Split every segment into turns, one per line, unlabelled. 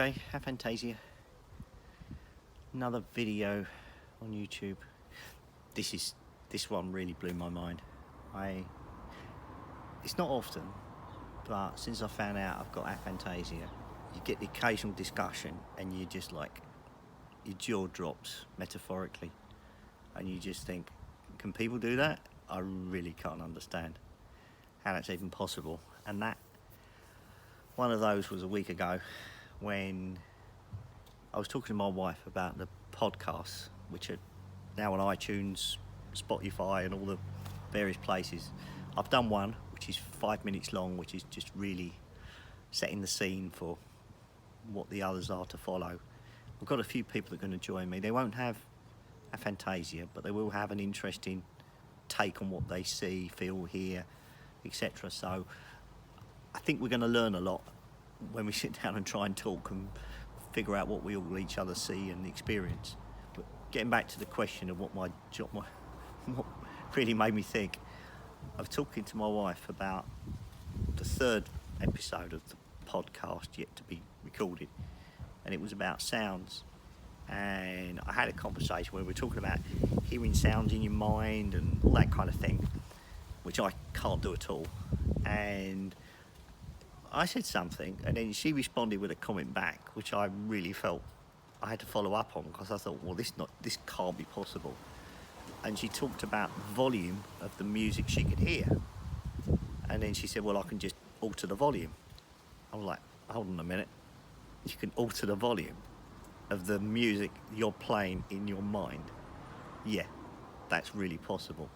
Okay, Aphantasia. Another video on YouTube. This one really blew my mind. It's not often, but since I found out I've got aphantasia, you get the occasional discussion and you just like, your jaw drops metaphorically, and you just think, can people do that? I really can't understand how that's even possible. And that one of those was a week ago when I was talking to my wife about the podcasts, which are now on iTunes, Spotify and all the various places. I've done one which is 5 minutes long, which is just really setting the scene for what the others are to follow. I've got a few people that are going to join me. They won't have aphantasia, but they will have an interesting take on what they see, feel, hear, etc. So I think we're going to learn a lot when we sit down and try and talk and figure out what we all each other see and experience. But getting back to the question of what what really made me think, I was talking to my wife about the third episode of the podcast yet to be recorded, and it was about sounds. And I had a conversation where we were talking about hearing sounds in your mind and all that kind of thing, which I can't do at all. And I said something, and then she responded with a comment back, which I really felt I had to follow up on, because I thought, well, this can't be possible. And she talked about the volume of the music she could hear, and then she said, well, I can just alter the volume. I was like, hold on a minute, you can alter the volume of the music you're playing in your mind? Yeah, that's really possible.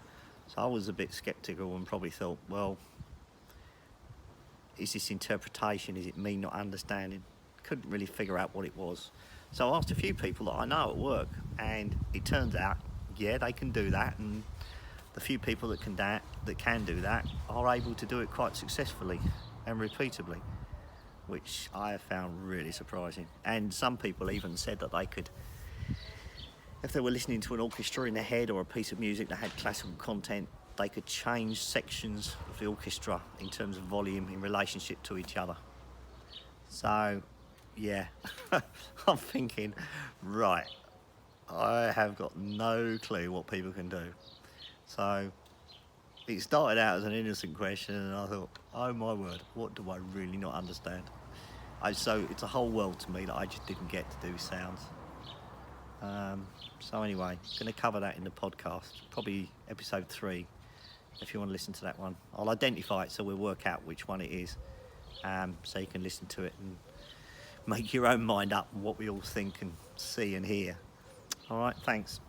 So I was a bit skeptical and probably thought, well, is this interpretation? Is it me not understanding? Couldn't really figure out what it was. So I asked a few people that I know at work, and it turns out, yeah, they can do that, and the few people that can do that are able to do it quite successfully and repeatably, which I have found really surprising. And some people even said that they could, if they were listening to an orchestra in their head or a piece of music that had classical content, they could change sections of the orchestra in terms of volume in relationship to each other. So, yeah, I'm thinking, right, I have got no clue what people can do. So, it started out as an innocent question, and I thought, oh my word, what do I really not understand? So it's a whole world to me that I just didn't get to do sounds. So anyway, going to cover that in the podcast, probably episode 3. If you want to listen to that one, I'll identify it so we'll work out which one it is, so you can listen to it and make your own mind up on what we all think and see and hear. All right, thanks.